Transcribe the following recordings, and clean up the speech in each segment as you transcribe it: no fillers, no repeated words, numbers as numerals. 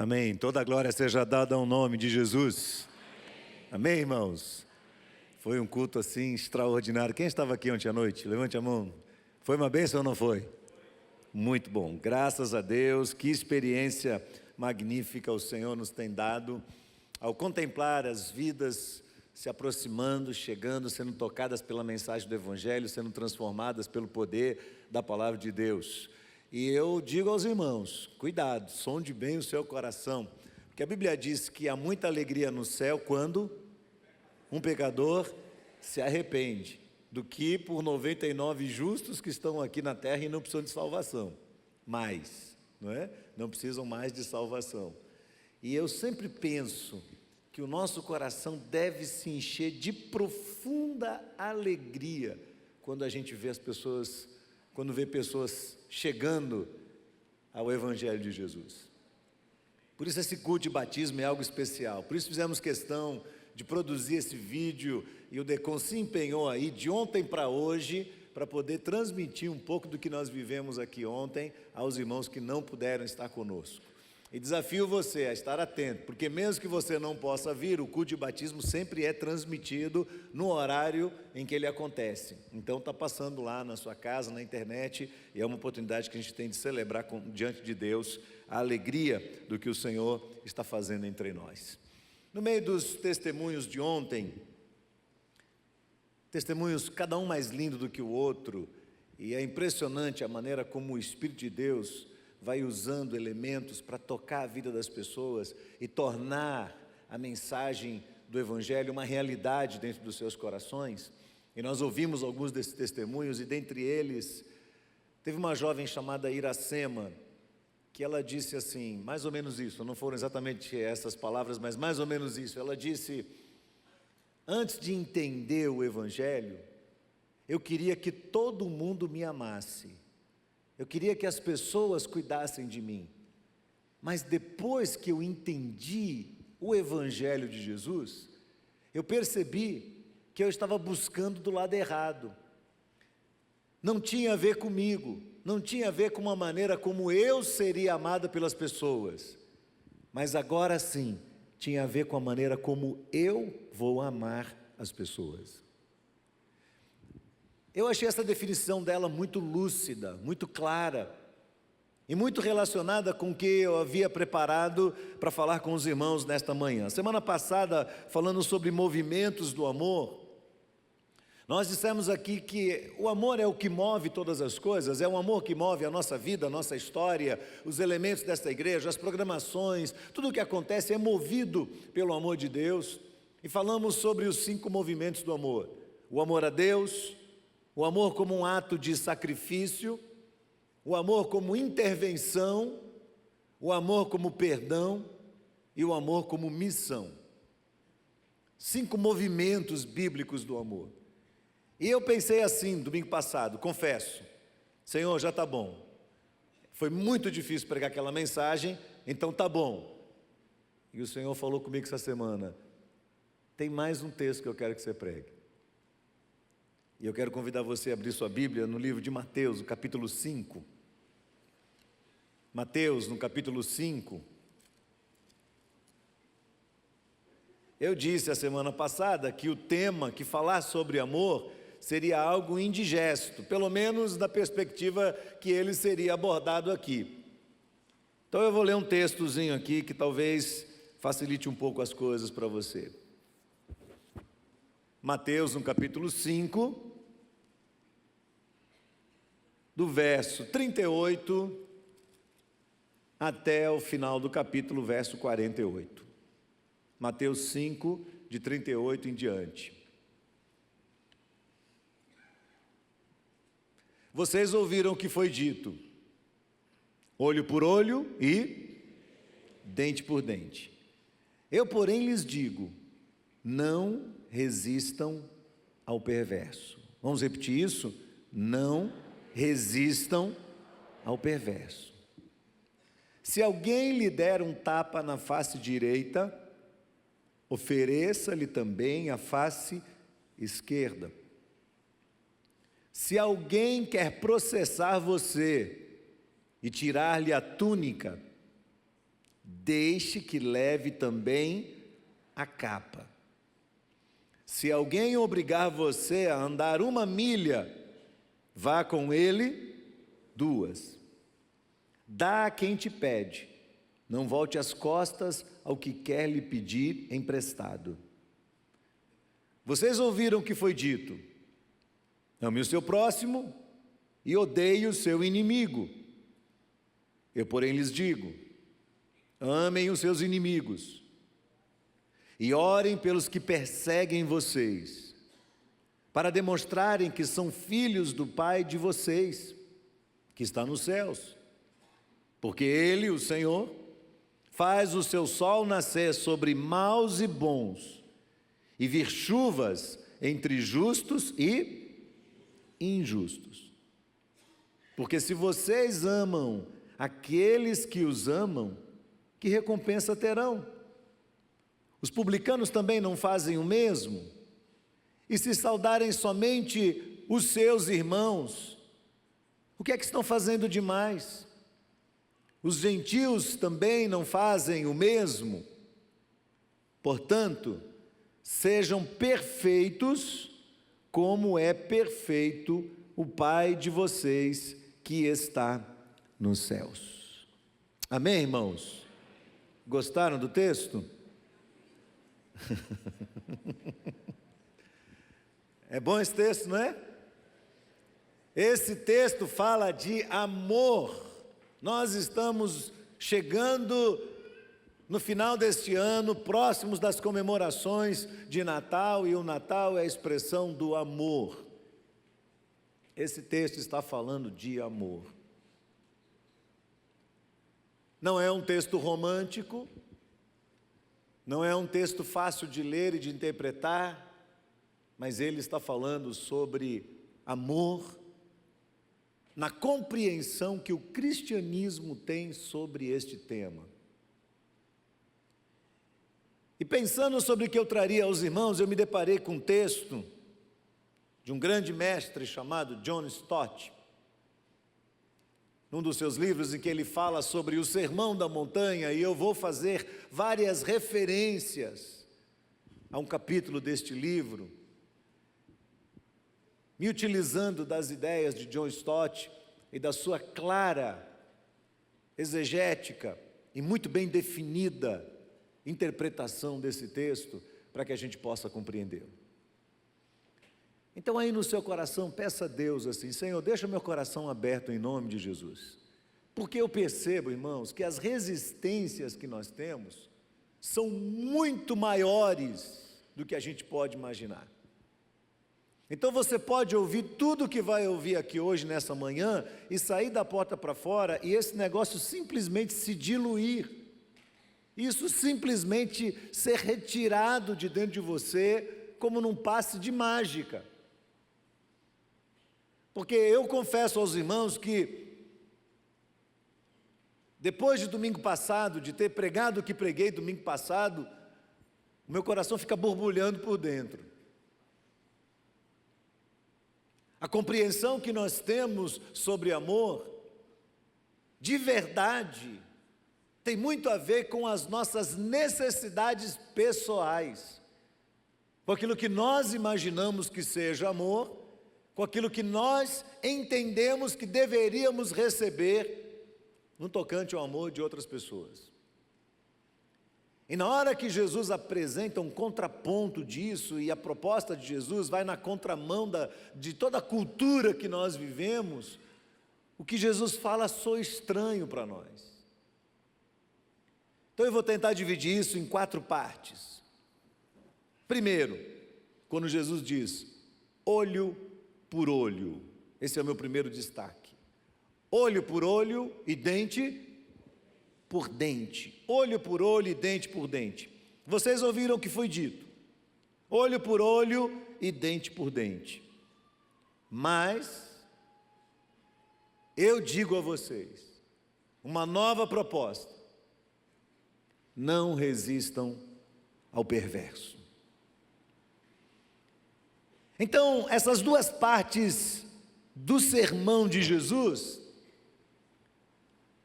Amém. Toda a glória seja dada ao nome de Jesus. Amém, irmãos? Foi um culto assim extraordinário. Quem estava aqui ontem à noite? Levante a mão. Foi uma bênção ou não foi? Muito bom. Graças a Deus. Que experiência magnífica o Senhor nos tem dado ao contemplar as vidas se aproximando, chegando, sendo tocadas pela mensagem do Evangelho, sendo transformadas pelo poder da palavra de Deus. E eu digo aos irmãos, cuidado, sonde bem o seu coração, porque a Bíblia diz que há muita alegria no céu quando um pecador se arrepende, do que por 99 justos que estão aqui na terra e não precisam de salvação, mais, não é? Não precisam mais de salvação. E eu sempre penso que o nosso coração deve se encher de profunda alegria quando a gente vê as pessoas, quando vê pessoas chegando ao Evangelho de Jesus. Por isso esse culto de batismo é algo especial, por isso fizemos questão de produzir esse vídeo, e o Decon se empenhou aí de ontem para hoje, para poder transmitir um pouco do que nós vivemos aqui ontem aos irmãos que não puderam estar conosco. E desafio você a estar atento, porque mesmo que você não possa vir, o culto de batismo sempre é transmitido no horário em que ele acontece. Então está passando lá na sua casa, na internet, e é uma oportunidade que a gente tem de celebrar diante de Deus a alegria do que o Senhor está fazendo entre nós. No meio dos testemunhos de ontem, testemunhos cada um mais lindo do que o outro, e é impressionante a maneira como o Espírito de Deus vai usando elementos para tocar a vida das pessoas e tornar a mensagem do Evangelho uma realidade dentro dos seus corações. E nós ouvimos alguns desses testemunhos, e dentre eles, teve uma jovem chamada Iracema, que ela disse assim, mais ou menos isso, não foram exatamente essas palavras, mas mais ou menos isso. Ela disse: antes de entender o Evangelho, eu queria que todo mundo me amasse. Eu queria que as pessoas cuidassem de mim, mas depois que eu entendi o Evangelho de Jesus, eu percebi que eu estava buscando do lado errado. Não tinha a ver comigo, não tinha a ver com uma maneira como eu seria amada pelas pessoas, mas agora sim, tinha a ver com a maneira como eu vou amar as pessoas. Eu achei essa definição dela muito lúcida, muito clara, e muito relacionada com o que eu havia preparado para falar com os irmãos nesta manhã. Semana passada, falando sobre movimentos do amor, nós dissemos aqui que o amor é o que move todas as coisas, é o amor que move a nossa vida, a nossa história, os elementos desta igreja, as programações, tudo o que acontece é movido pelo amor de Deus. E falamos sobre os 5 movimentos do amor: o amor a Deus, o amor como um ato de sacrifício, o amor como intervenção, o amor como perdão e o amor como missão. 5 movimentos bíblicos do amor. E eu pensei assim, domingo passado, confesso, Senhor, já está bom. Foi muito difícil pregar aquela mensagem, então está bom. E o Senhor falou comigo essa semana: tem mais um texto que eu quero que você pregue. E eu quero convidar você a abrir sua Bíblia no livro de Mateus, no capítulo 5. Mateus, no capítulo 5. Eu disse a semana passada que o tema, que falar sobre amor, seria algo indigesto, pelo menos da perspectiva que ele seria abordado aqui. Então eu vou ler um textozinho aqui que talvez facilite um pouco as coisas para você. Mateus, no capítulo 5, do verso 38 até o final do capítulo, verso 48. Mateus 5, de 38 em diante. Vocês ouviram o que foi dito: olho por olho e dente por dente. Eu, porém, lhes digo: não resistam ao perverso. Vamos repetir isso? Não resistam ao perverso. Se alguém lhe der um tapa na face direita, ofereça-lhe também a face esquerda. Se alguém quer processar você e tirar-lhe a túnica, deixe que leve também a capa. Se alguém obrigar você a andar 1 milha, vá com ele 2. Dá a quem te pede, não volte as costas ao que quer lhe pedir emprestado. Vocês ouviram o que foi dito: ame o seu próximo e odeie o seu inimigo. Eu, porém, lhes digo: amem os seus inimigos e orem pelos que perseguem vocês, para demonstrarem que são filhos do Pai de vocês, que está nos céus. Porque Ele, o Senhor, faz o seu sol nascer sobre maus e bons, e vir chuvas entre justos e injustos. Porque se vocês amam aqueles que os amam, que recompensa terão? Os publicanos também não fazem o mesmo? E se saudarem somente os seus irmãos, o que é que estão fazendo demais? Os gentios também não fazem o mesmo? Portanto, sejam perfeitos, como é perfeito o Pai de vocês que está nos céus. Amém, irmãos? Gostaram do texto? É bom esse texto, não é? Esse texto fala de amor. Nós estamos chegando no final deste ano, próximos das comemorações de Natal, e o Natal é a expressão do amor. Esse texto está falando de amor. Não é um texto romântico, não é um texto fácil de ler e de interpretar, mas ele está falando sobre amor, na compreensão que o cristianismo tem sobre este tema. E pensando sobre o que eu traria aos irmãos, eu me deparei com um texto de um grande mestre chamado John Stott, num dos seus livros em que ele fala sobre o Sermão da Montanha, e eu vou fazer várias referências a um capítulo deste livro, me utilizando das ideias de John Stott e da sua clara, exegética e muito bem definida interpretação desse texto, para que a gente possa compreendê-lo. Então aí no seu coração, peça a Deus assim: Senhor, deixa meu coração aberto em nome de Jesus. Porque eu percebo, irmãos, que as resistências que nós temos são muito maiores do que a gente pode imaginar. Então você pode ouvir tudo que vai ouvir aqui hoje, nessa manhã, e sair da porta para fora, e esse negócio simplesmente se diluir. Isso simplesmente ser retirado de dentro de você, como num passe de mágica. Porque eu confesso aos irmãos que, depois de domingo passado, de ter pregado o que preguei domingo passado, o meu coração fica borbulhando por dentro. A compreensão que nós temos sobre amor, de verdade, tem muito a ver com as nossas necessidades pessoais, com aquilo que nós imaginamos que seja amor, com aquilo que nós entendemos que deveríamos receber no tocante ao amor de outras pessoas. E na hora que Jesus apresenta um contraponto disso, e a proposta de Jesus vai na contramão de toda a cultura que nós vivemos, o que Jesus fala soa estranho para nós. Então eu vou tentar dividir isso em 4 partes. Primeiro, quando Jesus diz, olho por olho, esse é o meu primeiro destaque. Olho por olho e dente por dente. Olho por olho e dente por dente. Vocês ouviram o que foi dito: olho por olho e dente por dente. Mas eu digo a vocês uma nova proposta: não resistam ao perverso. Então, essas 2 partes do sermão de Jesus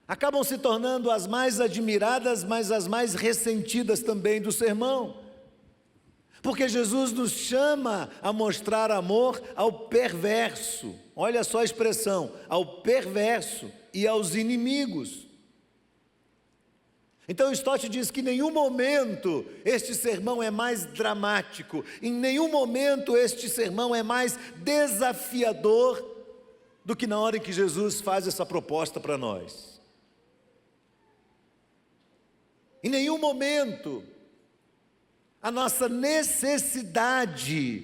acabam se tornando as mais admiradas, mas as mais ressentidas também do sermão. Porque Jesus nos chama a mostrar amor ao perverso. Olha só a expressão, ao perverso e aos inimigos. Então Stott diz que em nenhum momento este sermão é mais dramático, em nenhum momento este sermão é mais desafiador do que na hora em que Jesus faz essa proposta para nós. Em nenhum momento a nossa necessidade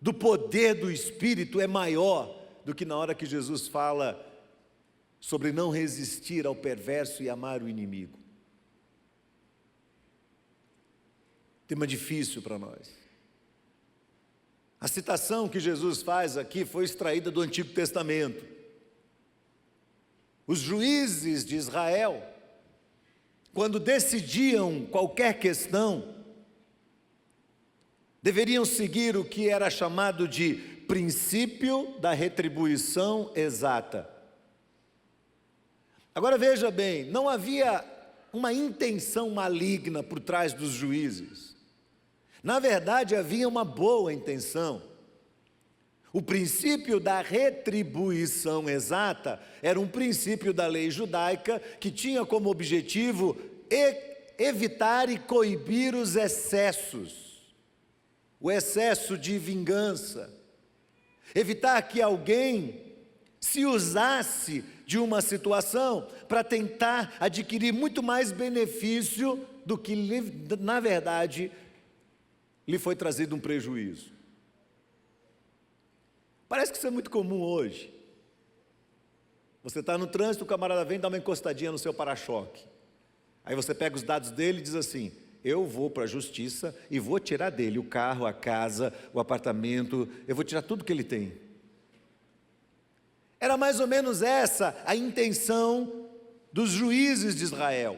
do poder do Espírito é maior do que na hora que Jesus fala sobre não resistir ao perverso e amar o inimigo. Tema difícil para nós. A citação que Jesus faz aqui foi extraída do Antigo Testamento. Os juízes de Israel, quando decidiam qualquer questão, deveriam seguir o que era chamado de princípio da retribuição exata. Agora veja bem, não havia uma intenção maligna por trás dos juízes. Na verdade, havia uma boa intenção. O princípio da retribuição exata era um princípio da lei judaica que tinha como objetivo evitar e coibir os excessos. O excesso de vingança, evitar que alguém se usasse de uma situação para tentar adquirir muito mais benefício do que, na verdade, lhe foi trazido um prejuízo. Parece que isso é muito comum hoje. Você está no trânsito, o camarada vem dar uma encostadinha no seu para-choque. Aí você pega os dados dele e diz assim: eu vou para a justiça e vou tirar dele o carro, a casa, o apartamento, eu vou tirar tudo que ele tem. Era mais ou menos essa a intenção dos juízes de Israel.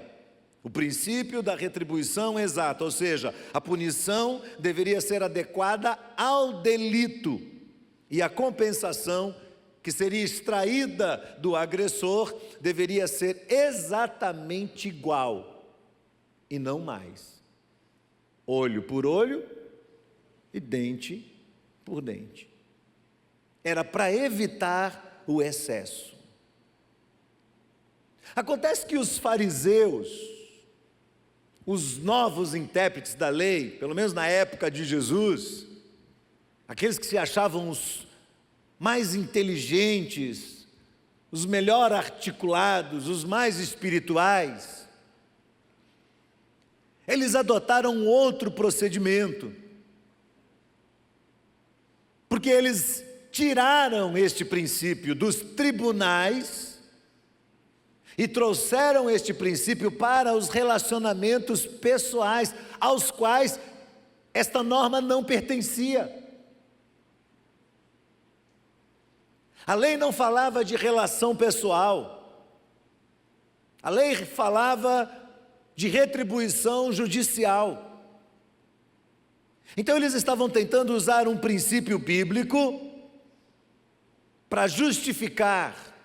O princípio da retribuição exata, ou seja, a punição deveria ser adequada ao delito e a compensação que seria extraída do agressor deveria ser exatamente igual e não mais. Olho por olho e dente por dente. Era para evitar o excesso. Acontece que os fariseus, os novos intérpretes da lei, pelo menos na época de Jesus, aqueles que se achavam os mais inteligentes, os melhor articulados, os mais espirituais, eles adotaram um outro procedimento, porque eles tiraram este princípio dos tribunais e trouxeram este princípio para os relacionamentos pessoais, aos quais esta norma não pertencia. A lei não falava de relação pessoal, a lei falava de retribuição judicial. Então eles estavam tentando usar um princípio bíblico para justificar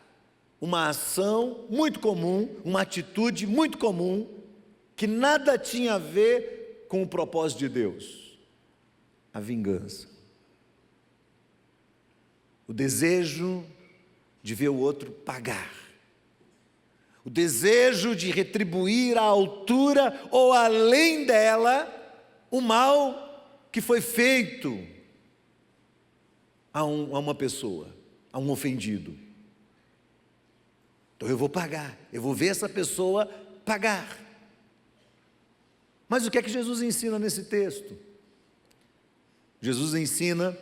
uma ação muito comum, uma atitude muito comum, que nada tinha a ver com o propósito de Deus: a vingança. O desejo de ver o outro pagar. O desejo de retribuir à altura ou além dela o mal que foi feito a uma pessoa, a um ofendido. Então eu vou pagar, eu vou ver essa pessoa pagar. Mas o que é que Jesus ensina nesse texto? Jesus ensina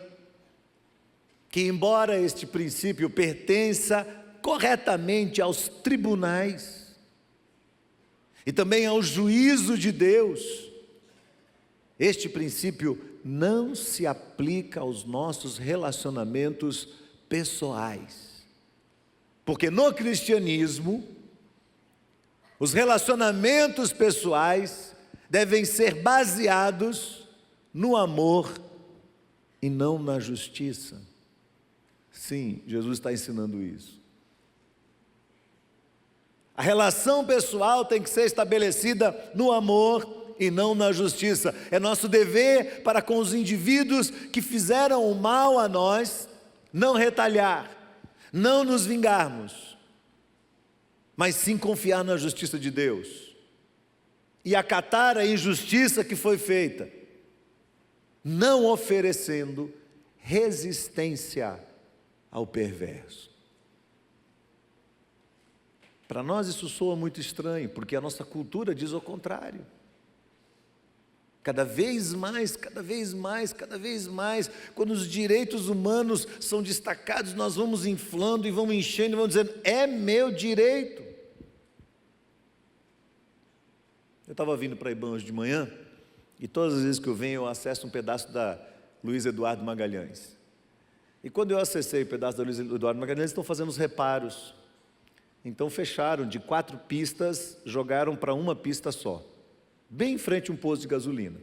que, embora este princípio pertença corretamente aos tribunais e também ao juízo de Deus, este princípio não se aplica aos nossos relacionamentos pessoais. Porque no cristianismo, os relacionamentos pessoais devem ser baseados no amor e não na justiça. Sim, Jesus está ensinando isso. A relação pessoal tem que ser estabelecida no amor e não na justiça. É nosso dever para com os indivíduos que fizeram o mal a nós, não retalhar, não nos vingarmos, mas sim confiar na justiça de Deus e acatar a injustiça que foi feita, não oferecendo resistência ao perverso. Para nós isso soa muito estranho, porque a nossa cultura diz o contrário. Cada vez mais, quando os direitos humanos são destacados, nós vamos inflando e vamos enchendo e vamos dizendo, é meu direito. Eu estava vindo para Ibã hoje de manhã, e todas as vezes que eu venho, eu acesso um pedaço da Luiz Eduardo Magalhães. E quando eu acessei o pedaço da Luiz Eduardo Magalhães, eles estão fazendo os reparos. Então fecharam de 4 pistas, jogaram para uma pista só, bem em frente a um posto de gasolina.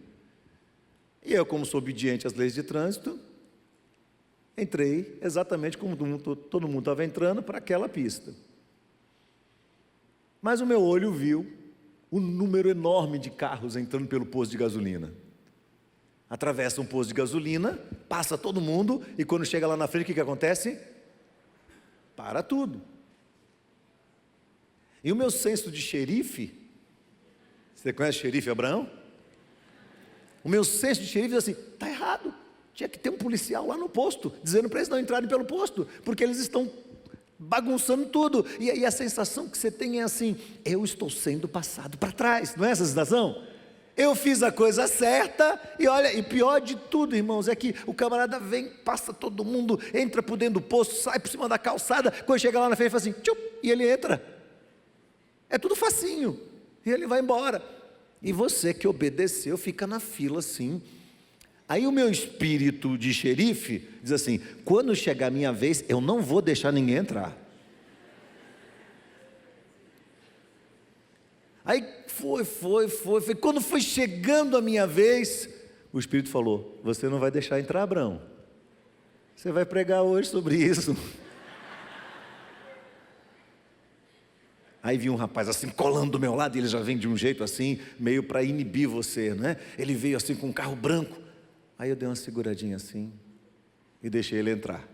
E eu, como sou obediente às leis de trânsito, entrei exatamente como todo mundo estava entrando para aquela pista. Mas o meu olho viu o número enorme de carros entrando pelo posto de gasolina. Atravessa um posto de gasolina, passa todo mundo, e quando chega lá na frente, o que acontece? Para tudo. E o meu senso de xerife, você conhece o xerife Abraão? O meu senso de xerife diz assim, está errado, tinha que ter um policial lá no posto, dizendo para eles não entrarem pelo posto, porque eles estão bagunçando tudo, e aí a sensação que você tem é assim, eu estou sendo passado para trás, não é essa sensação? Eu fiz a coisa certa, e olha, e pior de tudo, irmãos, é que o camarada vem, passa todo mundo, entra por dentro do posto, sai por cima da calçada, quando chega lá na frente, faz assim, tchup, e ele entra. É tudo facinho, e ele vai embora. E você que obedeceu, fica na fila assim. Aí o meu espírito de xerife diz assim, quando chegar a minha vez, eu não vou deixar ninguém entrar. Aí foi. Quando foi chegando a minha vez, o Espírito falou, você não vai deixar entrar, Abraão. Você vai pregar hoje sobre isso. Aí vi um rapaz assim, colando do meu lado, e ele já vem de um jeito assim, meio para inibir você, né? Ele veio assim com um carro branco. Aí eu dei uma seguradinha assim, e deixei ele entrar.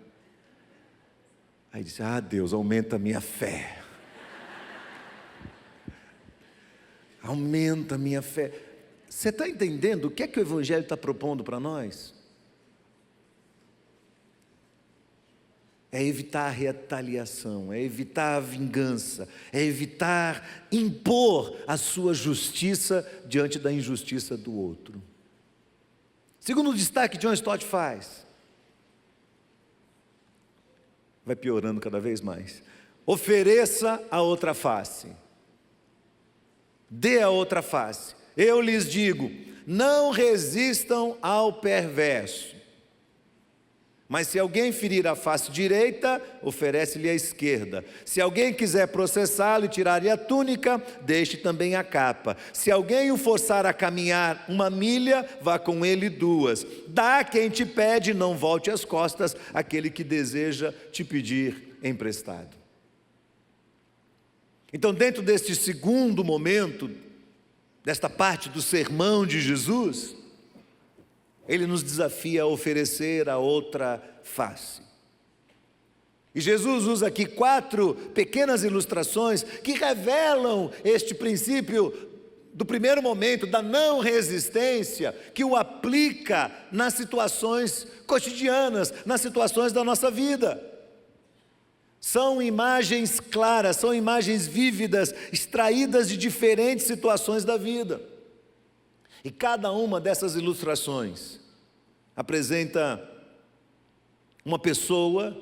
Aí disse, Deus, aumenta a minha fé. Aumenta a minha fé. Você está entendendo o que é que o Evangelho está propondo para nós? É evitar a retaliação, é evitar a vingança, é evitar impor a sua justiça diante da injustiça do outro. Segundo destaque, John Stott faz, vai piorando cada vez mais, ofereça a outra face, dê a outra face. Eu lhes digo, não resistam ao perverso. Mas se alguém ferir a face direita, oferece-lhe a esquerda. Se alguém quiser processá-lo e tirar-lhe a túnica, deixe também a capa. Se alguém o forçar a caminhar 1 milha, vá com ele 2. Dá a quem te pede, não volte as costas àquele que deseja te pedir emprestado. Então, dentro deste segundo momento, desta parte do sermão de Jesus, ele nos desafia a oferecer a outra face. E Jesus usa aqui 4 pequenas ilustrações que revelam este princípio do primeiro momento, da não resistência, que o aplica nas situações cotidianas, nas situações da nossa vida. São imagens claras, são imagens vívidas, extraídas de diferentes situações da vida. E cada uma dessas ilustrações apresenta uma pessoa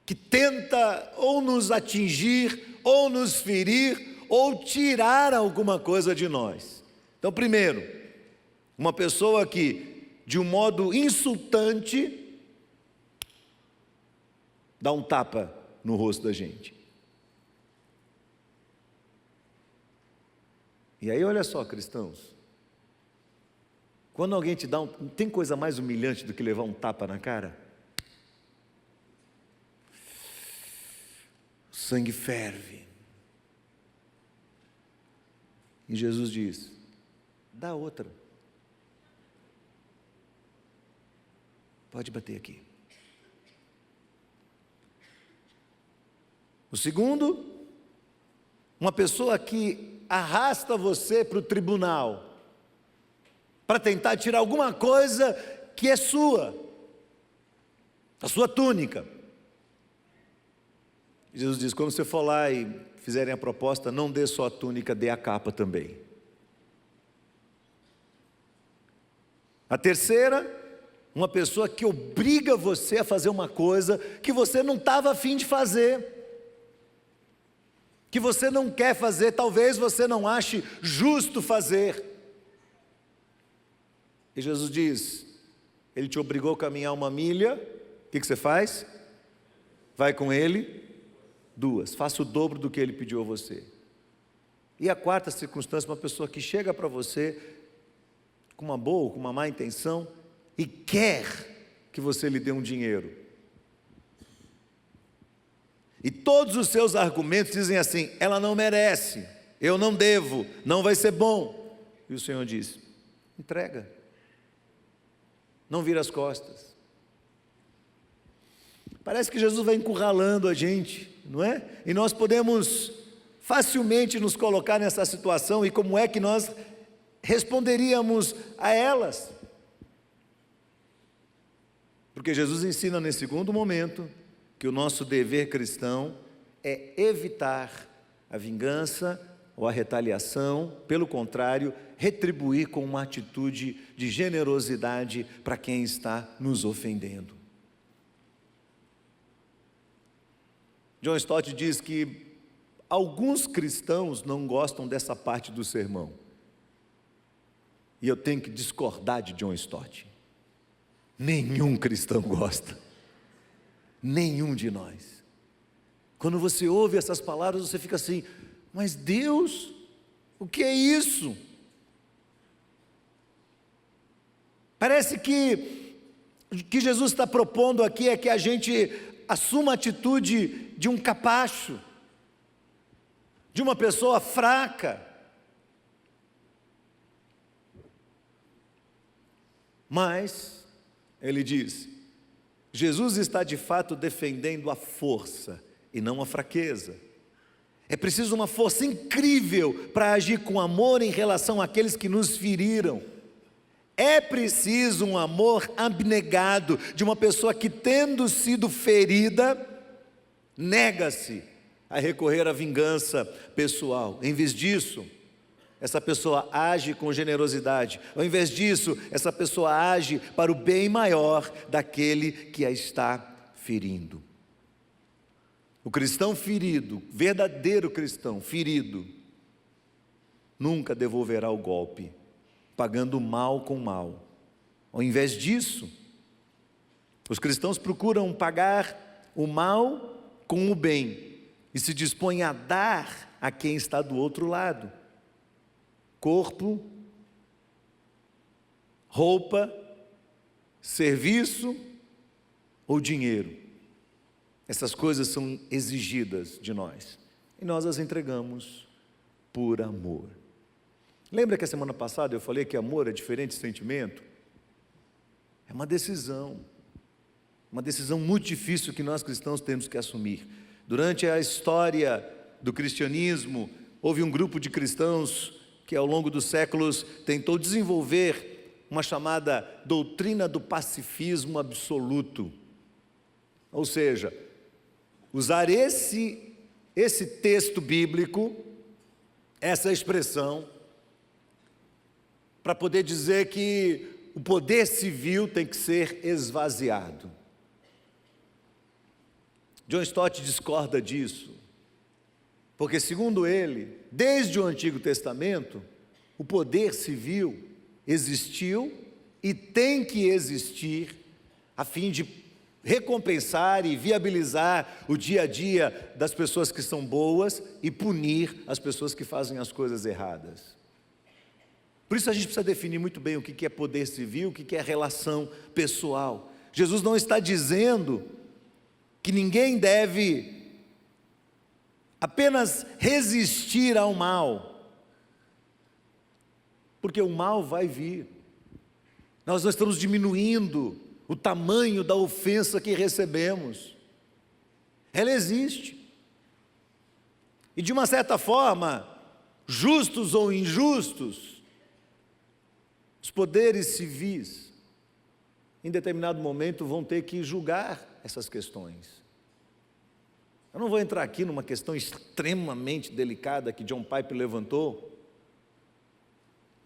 que tenta ou nos atingir, ou nos ferir, ou tirar alguma coisa de nós. Então, primeiro, uma pessoa que, de um modo insultante, dá um tapa no rosto da gente. E aí, olha só, cristãos, quando alguém te dá tem coisa mais humilhante do que levar um tapa na cara? O sangue ferve, E Jesus diz: dá outra. Pode bater aqui. O segundo, uma pessoa que arrasta você para o tribunal, para tentar tirar alguma coisa que é sua, a sua túnica. Jesus diz: quando você for lá e fizerem a proposta, não dê só a túnica, dê a capa também. A terceira, uma pessoa que obriga você a fazer uma coisa que você não estava a fim de fazer, que você não quer fazer, talvez você não ache justo fazer. E Jesus diz: ele te obrigou a caminhar 1 milha, o que você faz? Vai com ele 2, faça o dobro do que ele pediu a você. E a quarta circunstância, uma pessoa que chega para você com uma boa ou com uma má intenção e quer que você lhe dê um dinheiro. E todos os seus argumentos dizem assim: ela não merece, eu não devo, não vai ser bom. E o Senhor diz: entrega, não vira as costas. Parece que Jesus vai encurralando a gente, não é? E nós podemos facilmente nos colocar nessa situação, e como é que nós responderíamos a elas? Porque Jesus ensina nesse segundo momento que o nosso dever cristão é evitar a vingança ou a retaliação, pelo contrário, retribuir com uma atitude de generosidade para quem está nos ofendendo. John Stott diz que alguns cristãos não gostam dessa parte do sermão, e eu tenho que discordar de John Stott. Nenhum cristão gosta. Nenhum de nós. Quando você ouve essas palavras, você fica assim: mas Deus, o que é isso? Parece que o que Jesus está propondo aqui é que a gente assuma a atitude de um capacho, de uma pessoa fraca. Mas ele diz: Jesus está de fato defendendo a força e não a fraqueza. É preciso uma força incrível para agir com amor em relação àqueles que nos feriram. É preciso um amor abnegado de uma pessoa que, tendo sido ferida, nega-se a recorrer à vingança pessoal. Em vez disso, essa pessoa age com generosidade. Ao invés disso, essa pessoa age para o bem maior daquele que a está ferindo. O cristão ferido, verdadeiro cristão ferido, nunca devolverá o golpe, pagando mal com mal. Ao invés disso, os cristãos procuram pagar o mal com o bem e se dispõem a dar a quem está do outro lado. Corpo, roupa, serviço ou dinheiro. Essas coisas são exigidas de nós e nós as entregamos por amor. Lembra que a semana passada eu falei que amor é diferente de sentimento? É uma decisão muito difícil que nós cristãos temos que assumir. Durante a história do cristianismo, houve um grupo de cristãos que ao longo dos séculos tentou desenvolver uma chamada doutrina do pacifismo absoluto. Ou seja, usar esse texto bíblico, essa expressão, para poder dizer que o poder civil tem que ser esvaziado. John Stott discorda disso, porque segundo ele, desde o Antigo Testamento, o poder civil existiu e tem que existir a fim de recompensar e viabilizar o dia a dia das pessoas que são boas e punir as pessoas que fazem as coisas erradas. Por isso a gente precisa definir muito bem o que é poder civil, o que é relação pessoal. Jesus não está dizendo que ninguém deve apenas resistir ao mal, porque o mal vai vir. Nós não estamos diminuindo o tamanho da ofensa que recebemos. Ela existe. E de uma certa forma, justos ou injustos, os poderes civis, em determinado momento, vão ter que julgar essas questões. Eu não vou entrar aqui numa questão extremamente delicada que John Piper levantou,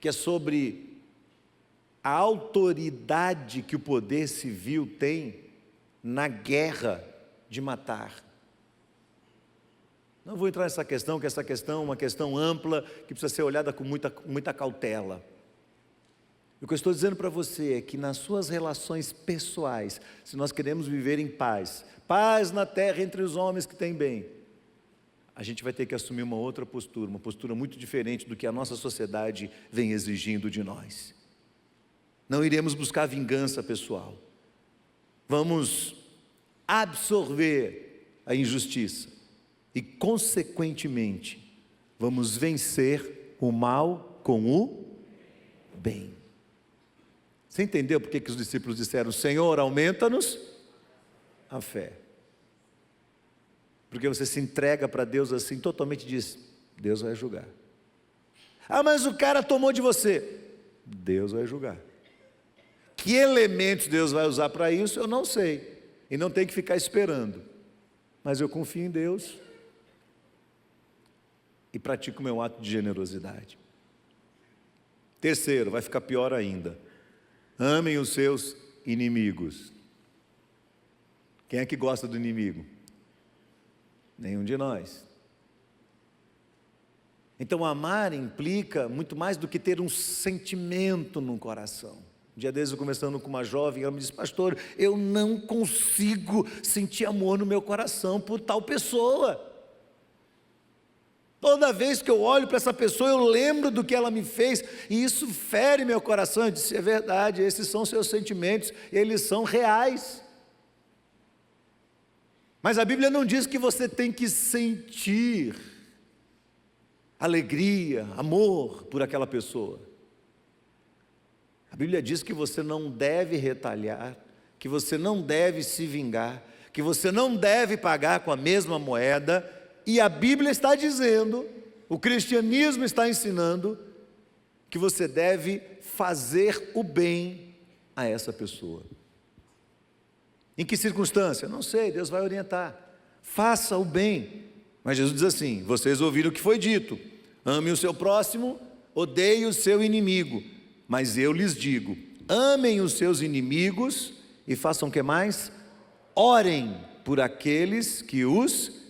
que é sobre a autoridade que o poder civil tem na guerra de matar. Não vou entrar nessa questão, que essa questão é uma questão ampla, que precisa ser olhada com muita cautela. O que eu estou dizendo para você é que nas suas relações pessoais, se nós queremos viver em paz, paz na terra entre os homens que têm bem, a gente vai ter que assumir uma outra postura, uma postura muito diferente do que a nossa sociedade vem exigindo de nós. Não iremos buscar vingança pessoal. Vamos absorver a injustiça e, consequentemente, vamos vencer o mal com o bem. Você entendeu por que os discípulos disseram: Senhor, aumenta-nos a fé? Porque você se entrega para Deus assim, totalmente diz: Deus vai julgar. Ah, mas o cara tomou de você. Deus vai julgar. Que elementos Deus vai usar para isso, eu não sei. E não tem que ficar esperando. Mas eu confio em Deus e pratico o meu ato de generosidade. Terceiro, vai ficar pior ainda. Amem os seus inimigos. Quem é que gosta do inimigo? Nenhum de nós. Então amar implica muito mais do que ter um sentimento no coração. Um dia desses eu conversando com uma jovem, ela me disse: pastor, eu não consigo sentir amor no meu coração por tal pessoa. Toda vez que eu olho para essa pessoa, eu lembro do que ela me fez, e isso fere meu coração. Eu disse: é verdade, esses são seus sentimentos, eles são reais. Mas a Bíblia não diz que você tem que sentir alegria, amor por aquela pessoa. A Bíblia diz que você não deve retalhar, que você não deve se vingar, que você não deve pagar com a mesma moeda. E a Bíblia está dizendo, o cristianismo está ensinando, que você deve fazer o bem a essa pessoa. Em que circunstância? Não sei, Deus vai orientar. Faça o bem. Mas Jesus diz assim: vocês ouviram o que foi dito: ame o seu próximo, odeie o seu inimigo. Mas eu lhes digo: amem os seus inimigos e façam o que mais? Orem por aqueles que os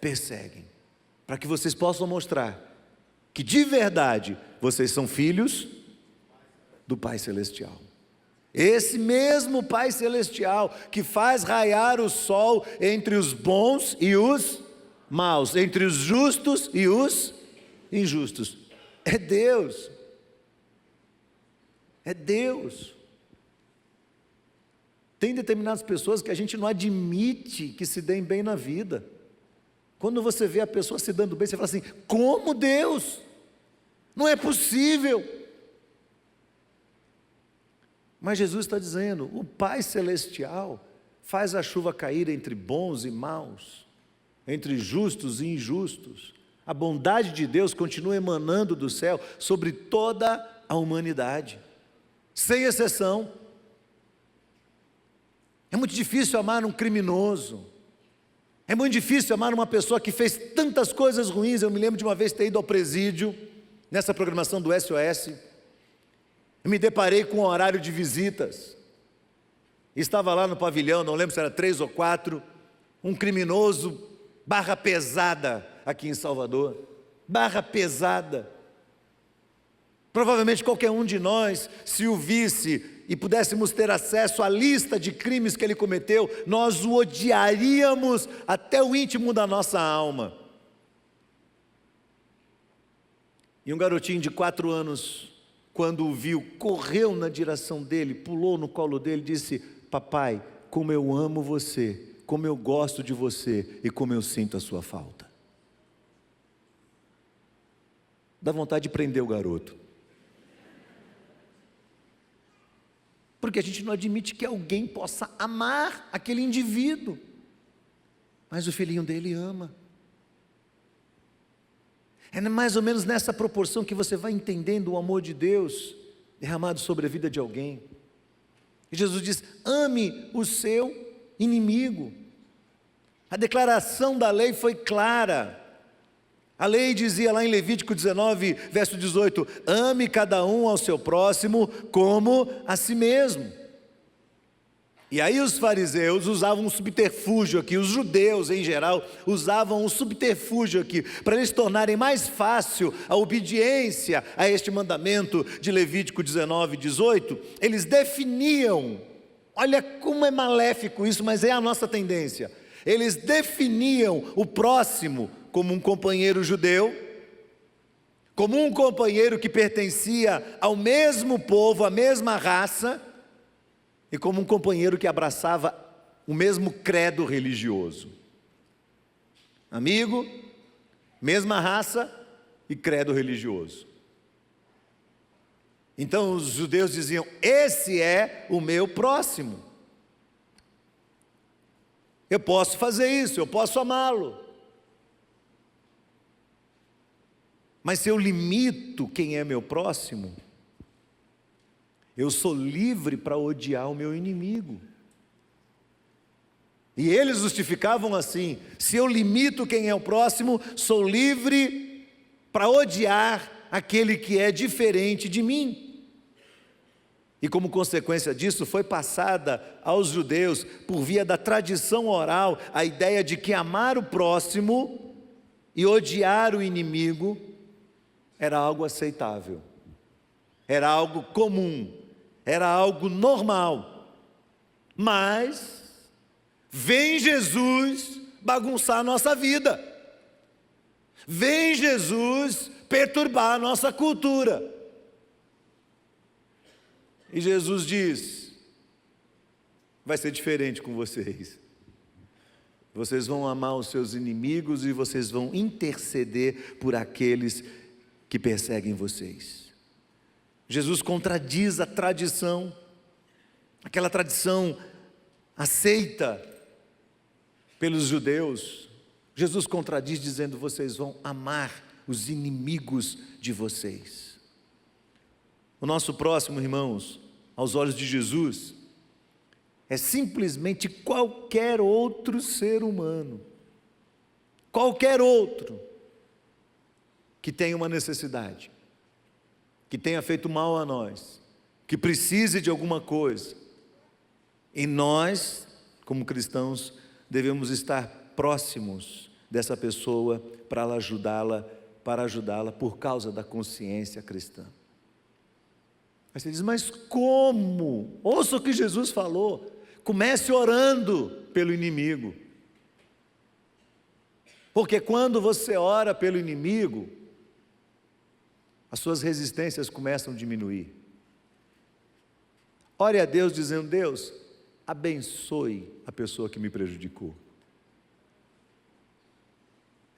perseguem, para que vocês possam mostrar que de verdade vocês são filhos do Pai Celestial. Esse mesmo Pai Celestial que faz raiar o sol entre os bons e os maus, entre os justos e os injustos. É Deus. É Deus. Tem determinadas pessoas que a gente não admite que se deem bem na vida. Quando você vê a pessoa se dando bem, você fala assim: como Deus? Não é possível. Mas Jesus está dizendo: o Pai Celestial faz a chuva cair entre bons e maus, entre justos e injustos. A bondade de Deus continua emanando do céu sobre toda a humanidade, sem exceção. É muito difícil amar um criminoso. É muito difícil amar uma pessoa que fez tantas coisas ruins. Eu me lembro de uma vez ter ido ao presídio, nessa programação do SOS. Eu me deparei com um horário de visitas. Estava lá no pavilhão, não lembro se era 3 ou 4, um criminoso, barra pesada, aqui em Salvador. Barra pesada. Provavelmente qualquer um de nós, se o visse e pudéssemos ter acesso à lista de crimes que ele cometeu, nós o odiaríamos até o íntimo da nossa alma. E um garotinho de 4 anos, quando o viu, correu na direção dele, pulou no colo dele e disse: papai, como eu amo você, como eu gosto de você e como eu sinto a sua falta. Dá vontade de prender o garoto. porque a gente não admite que alguém possa amar aquele indivíduo, mas o filhinho dele ama. É mais ou menos nessa proporção que você vai entendendo o amor de Deus derramado sobre a vida de alguém. E Jesus diz: ame o seu inimigo. A declaração da lei foi clara. A lei dizia lá em Levítico 19, verso 18: ame cada um ao seu próximo como a si mesmo. E aí os fariseus usavam um subterfúgio aqui, os judeus em geral usavam um subterfúgio aqui, para eles tornarem mais fácil a obediência a este mandamento de Levítico 19, 18, eles definiam, olha como é maléfico isso, mas é a nossa tendência, eles definiam o próximo como um companheiro judeu, como um companheiro que pertencia ao mesmo povo, à mesma raça, e como um companheiro que abraçava o mesmo credo religioso. Amigo, mesma raça e credo religioso. Então os judeus diziam: esse é o meu próximo. Eu posso fazer isso, eu posso amá-lo. Mas se eu limito quem é meu próximo, eu sou livre para odiar o meu inimigo. E eles justificavam assim: se eu limito quem é o próximo, sou livre para odiar aquele que é diferente de mim. E como consequência disso, foi passada aos judeus, por via da tradição oral, a ideia de que amar o próximo e odiar o inimigo era algo aceitável, era algo comum, era algo normal. Mas vem Jesus bagunçar a nossa vida, vem Jesus perturbar a nossa cultura. E Jesus diz: vai ser diferente com vocês. Vocês vão amar os seus inimigos e vocês vão interceder por aqueles que perseguem vocês. Jesus contradiz a tradição, aquela tradição aceita pelos judeus. Jesus contradiz dizendo: vocês vão amar os inimigos de vocês. O nosso próximo, irmãos, aos olhos de Jesus, é simplesmente qualquer outro ser humano, qualquer outro que tenha uma necessidade, que tenha feito mal a nós, que precise de alguma coisa, e nós, como cristãos, devemos estar próximos dessa pessoa para ajudá-la por causa da consciência cristã. Aí você diz: mas como? Ouça o que Jesus falou: comece orando pelo inimigo, porque quando você ora pelo inimigo, as suas resistências começam a diminuir. Ore a Deus dizendo: Deus, abençoe a pessoa que me prejudicou.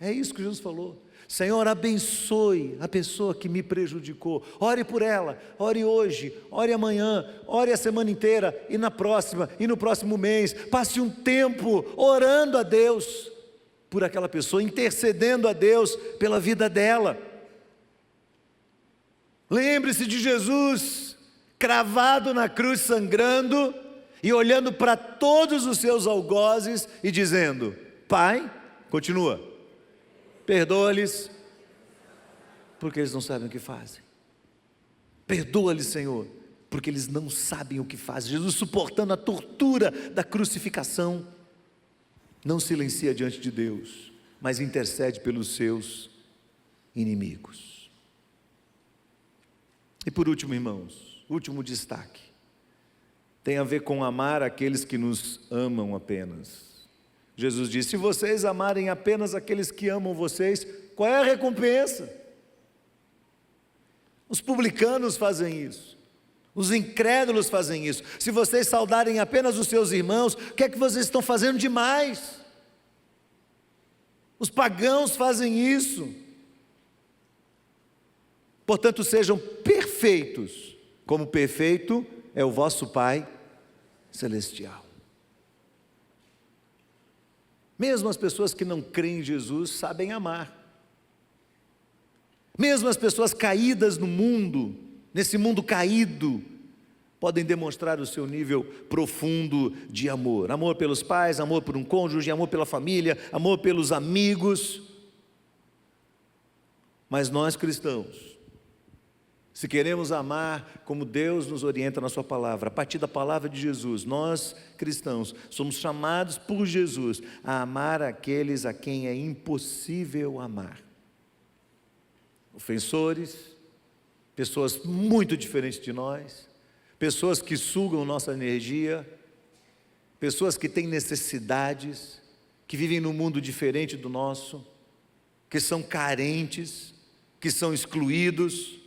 É isso que Jesus falou: Senhor, abençoe a pessoa que me prejudicou. Ore por ela, ore hoje, ore amanhã, ore a semana inteira, e na próxima, e no próximo mês. Passe um tempo orando a Deus por aquela pessoa, intercedendo a Deus pela vida dela. Lembre-se de Jesus cravado na cruz, sangrando e olhando para todos os seus algozes e dizendo: Pai, continua, perdoa-lhes, porque eles não sabem o que fazem. Perdoa-lhes, Senhor, porque eles não sabem o que fazem. Jesus, suportando a tortura da crucificação, não silencia diante de Deus, mas intercede pelos seus inimigos. E por último, irmãos, último destaque, tem a ver com amar aqueles que nos amam apenas. Jesus disse: se vocês amarem apenas aqueles que amam vocês, qual é a recompensa? Os publicanos fazem isso, os incrédulos fazem isso. Se vocês saudarem apenas os seus irmãos, o que é que vocês estão fazendo demais? Os pagãos fazem isso. Portanto, sejam perfeitos, como perfeito é o vosso Pai celestial. Mesmo as pessoas que não creem em Jesus sabem amar. Mesmo as pessoas caídas no mundo, nesse mundo caído, podem demonstrar o seu nível profundo de amor. Amor pelos pais, amor por um cônjuge, amor pela família, amor pelos amigos. Mas nós cristãos, se queremos amar como Deus nos orienta na sua palavra, a partir da palavra de Jesus, nós cristãos somos chamados por Jesus a amar aqueles a quem é impossível amar. Ofensores, pessoas muito diferentes de nós, pessoas que sugam nossa energia, pessoas que têm necessidades, que vivem num mundo diferente do nosso, que são carentes, que são excluídos,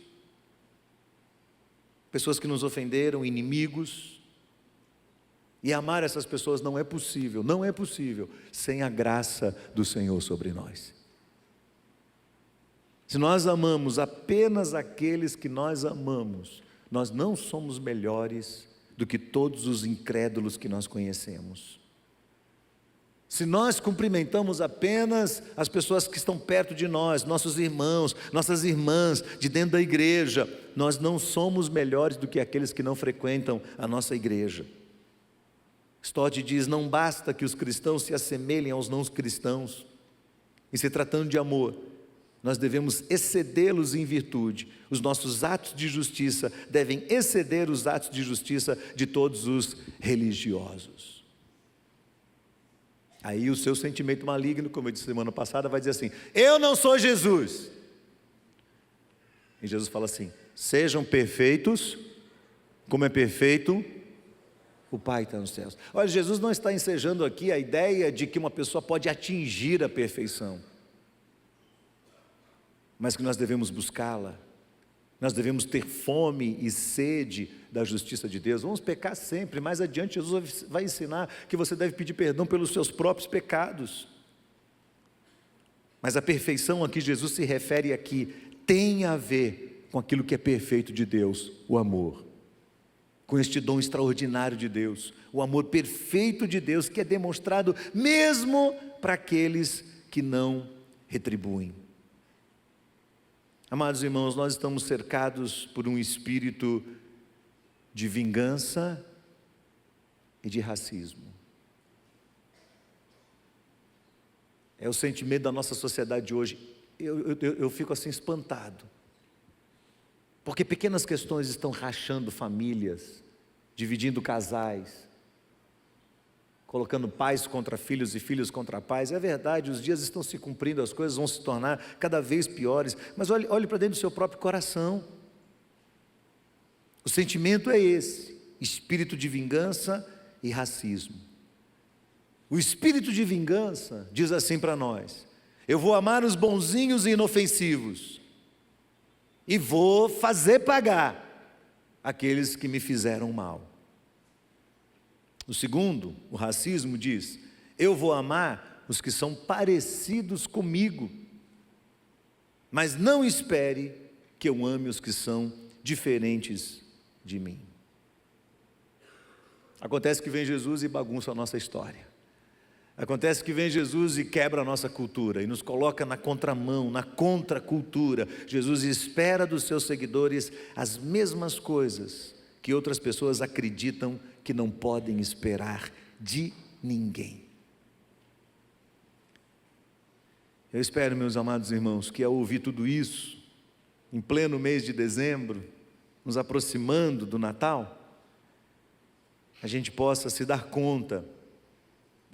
pessoas que nos ofenderam, inimigos. E amar essas pessoas não é possível sem a graça do Senhor sobre nós. Se nós amamos apenas aqueles que nós amamos, nós não somos melhores do que todos os incrédulos que nós conhecemos. Se nós cumprimentamos apenas as pessoas que estão perto de nós, nossos irmãos, nossas irmãs de dentro da igreja, nós não somos melhores do que aqueles que não frequentam a nossa igreja. Stott diz: não basta que os cristãos se assemelhem aos não cristãos, e se tratando de amor, nós devemos excedê-los em virtude. Os nossos atos de justiça devem exceder os atos de justiça de todos os religiosos. Aí o seu sentimento maligno, como eu disse semana passada, vai dizer assim: eu não sou Jesus. E Jesus fala assim: sejam perfeitos, como é perfeito o Pai que está nos céus. Olha, Jesus não está ensejando aqui a ideia de que uma pessoa pode atingir a perfeição, mas que nós devemos buscá-la. Nós devemos ter fome e sede da justiça de Deus. Vamos pecar sempre. Mais adiante Jesus vai ensinar que você deve pedir perdão pelos seus próprios pecados. Mas a perfeição a que Jesus se refere aqui tem a ver com aquilo que é perfeito de Deus, o amor. Com este dom extraordinário de Deus, o amor perfeito de Deus, que é demonstrado mesmo para aqueles que não retribuem. Amados irmãos, nós estamos cercados por um espírito de vingança e de racismo. É o sentimento da nossa sociedade de hoje. Eu fico assim espantado, porque pequenas questões estão rachando famílias, dividindo casais, colocando pais contra filhos e filhos contra pais. É verdade, os dias estão se cumprindo, as coisas vão se tornar cada vez piores, mas olhe para dentro do seu próprio coração. O sentimento é esse: espírito de vingança e racismo. O espírito de vingança diz assim para nós: eu vou amar os bonzinhos e inofensivos, e vou fazer pagar aqueles que me fizeram mal. O segundo, o racismo, diz: eu vou amar os que são parecidos comigo, mas não espere que eu ame os que são diferentes de mim. Acontece que vem Jesus e bagunça a nossa história. Acontece que vem Jesus e quebra a nossa cultura e nos coloca na contramão, na contracultura. Jesus espera dos seus seguidores as mesmas coisas que outras pessoas acreditam que não podem esperar de ninguém. Eu espero, meus amados irmãos, que ao ouvir tudo isso, em pleno mês de dezembro, nos aproximando do Natal, a gente possa se dar conta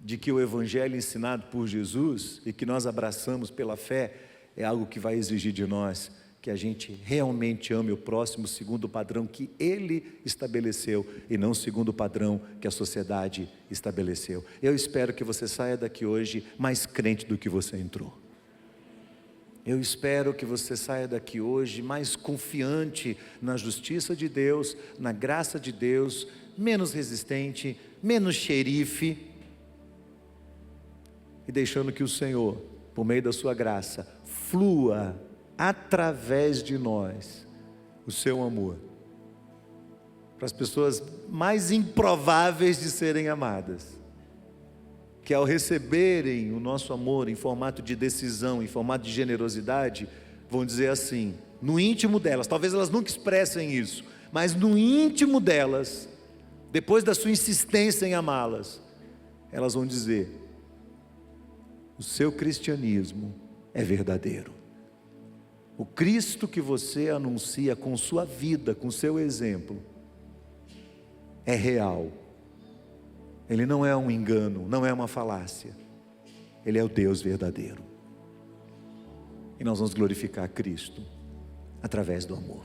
de que o Evangelho ensinado por Jesus e que nós abraçamos pela fé é algo que vai exigir de nós que a gente realmente ame o próximo segundo o padrão que Ele estabeleceu e não segundo o padrão que a sociedade estabeleceu. Eu espero que você saia daqui hoje mais crente do que você entrou. Eu espero que você saia daqui hoje mais confiante na justiça de Deus, na graça de Deus, menos resistente, menos xerife, e deixando que o Senhor, por meio da sua graça, flua através de nós o seu amor, para as pessoas mais improváveis de serem amadas, que ao receberem o nosso amor em formato de decisão, em formato de generosidade, vão dizer assim, no íntimo delas, talvez elas nunca expressem isso, mas no íntimo delas, depois da sua insistência em amá-las, elas vão dizer, o seu cristianismo é verdadeiro. O Cristo que você anuncia com sua vida, com seu exemplo, é real. Ele não é um engano, não é uma falácia. Ele é o Deus verdadeiro. E nós vamos glorificar Cristo através do amor.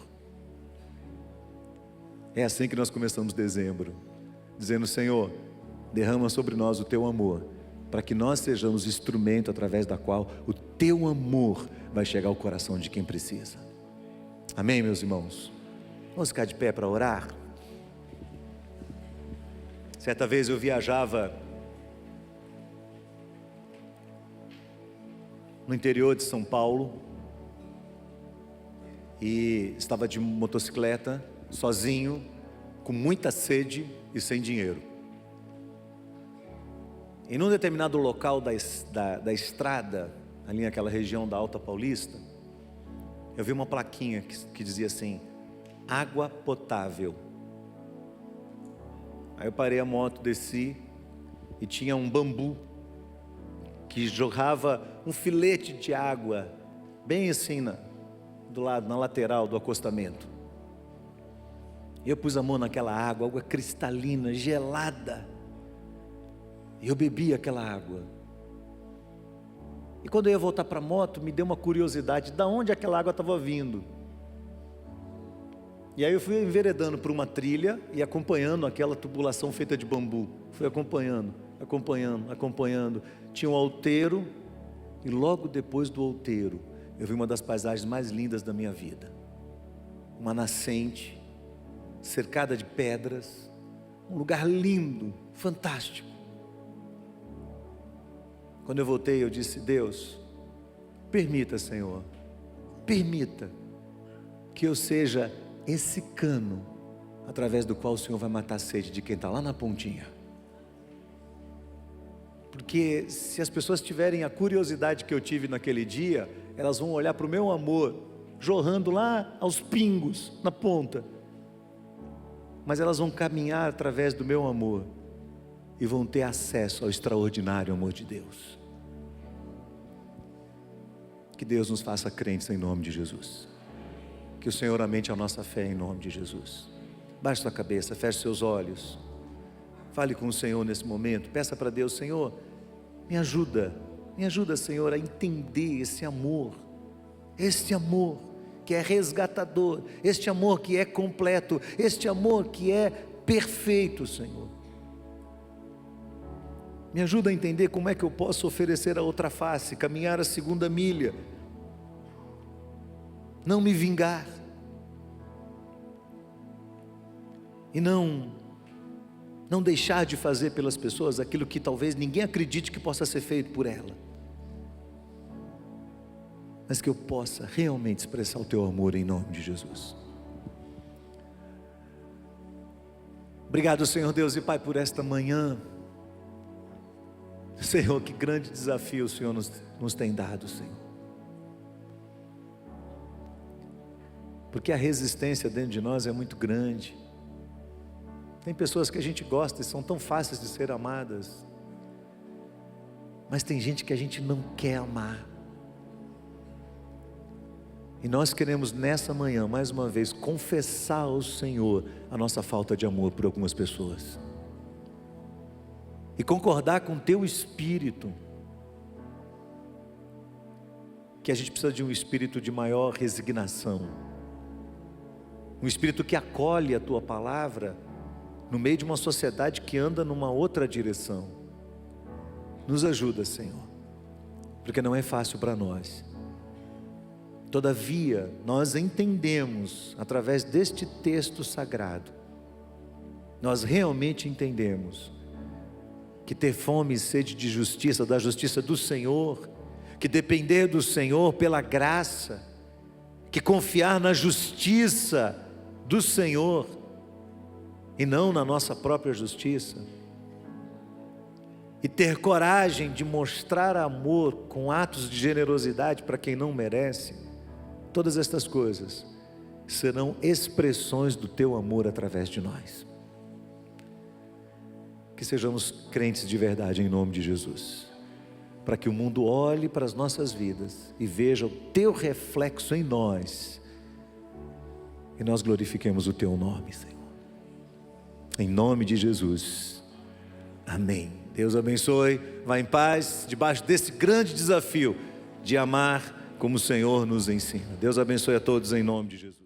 É assim que nós começamos dezembro, dizendo, Senhor, derrama sobre nós o teu amor, para que nós sejamos instrumento através da qual o teu amor vai chegar ao coração de quem precisa. Amém, meus irmãos? Vamos ficar de pé para orar? Certa vez eu viajava no interior de São Paulo e estava de motocicleta, sozinho, com muita sede e sem dinheiro. E num determinado local da estrada, ali naquela região da Alta Paulista, eu vi uma plaquinha que dizia assim, água potável. Aí eu parei a moto, desci e tinha um bambu que jorrava um filete de água, bem assim do lado, na lateral do acostamento. E eu pus a mão naquela água cristalina, gelada. E eu bebi aquela água. E quando eu ia voltar para a moto, me deu uma curiosidade, de onde aquela água estava vindo. E aí eu fui enveredando por uma trilha e acompanhando aquela tubulação feita de bambu. Fui acompanhando. Tinha um outeiro e logo depois do outeiro, eu vi uma das paisagens mais lindas da minha vida. Uma nascente, cercada de pedras, um lugar lindo, fantástico. Quando eu voltei, eu disse, Deus, permita, Senhor, permita que eu seja esse cano, através do qual o Senhor vai matar a sede de quem está lá na pontinha. Porque se as pessoas tiverem a curiosidade que eu tive naquele dia, elas vão olhar para o meu amor, jorrando lá aos pingos, na ponta. Mas elas vão caminhar através do meu amor, e vão ter acesso ao extraordinário amor de Deus. Que Deus nos faça crentes em nome de Jesus. Que o Senhor aumente a nossa fé em nome de Jesus. Baixe sua cabeça, feche seus olhos. Fale com o Senhor nesse momento. Peça para Deus, Senhor, me ajuda, Senhor, a entender esse amor que é resgatador, este amor que é completo, este amor que é perfeito, Senhor. Me ajuda a entender como é que eu posso oferecer a outra face, caminhar a segunda milha, não me vingar, e não deixar de fazer pelas pessoas aquilo que talvez ninguém acredite que possa ser feito por ela, mas que eu possa realmente expressar o teu amor em nome de Jesus. Obrigado, Senhor Deus e Pai, por esta manhã. Senhor, que grande desafio o Senhor nos tem dado, Senhor. Porque a resistência dentro de nós é muito grande. Tem pessoas que a gente gosta e são tão fáceis de ser amadas, mas tem gente que a gente não quer amar. E nós queremos nessa manhã, mais uma vez, confessar ao Senhor a nossa falta de amor por algumas pessoas, e concordar com o teu Espírito, que a gente precisa de um espírito de maior resignação, um espírito que acolhe a tua palavra, no meio de uma sociedade que anda numa outra direção. Nos ajuda, Senhor, porque não é fácil para nós. Todavia, nós entendemos, através deste texto sagrado, nós realmente entendemos, que ter fome e sede de justiça, da justiça do Senhor, que depender do Senhor pela graça, que confiar na justiça do Senhor, e não na nossa própria justiça. E ter coragem de mostrar amor com atos de generosidade para quem não merece. Todas estas coisas serão expressões do teu amor através de nós. Que sejamos crentes de verdade em nome de Jesus, para que o mundo olhe para as nossas vidas e veja o teu reflexo em nós, e nós glorifiquemos o teu nome, Senhor, em nome de Jesus, amém. Deus abençoe, vá em paz, debaixo desse grande desafio de amar como o Senhor nos ensina. Deus abençoe a todos em nome de Jesus.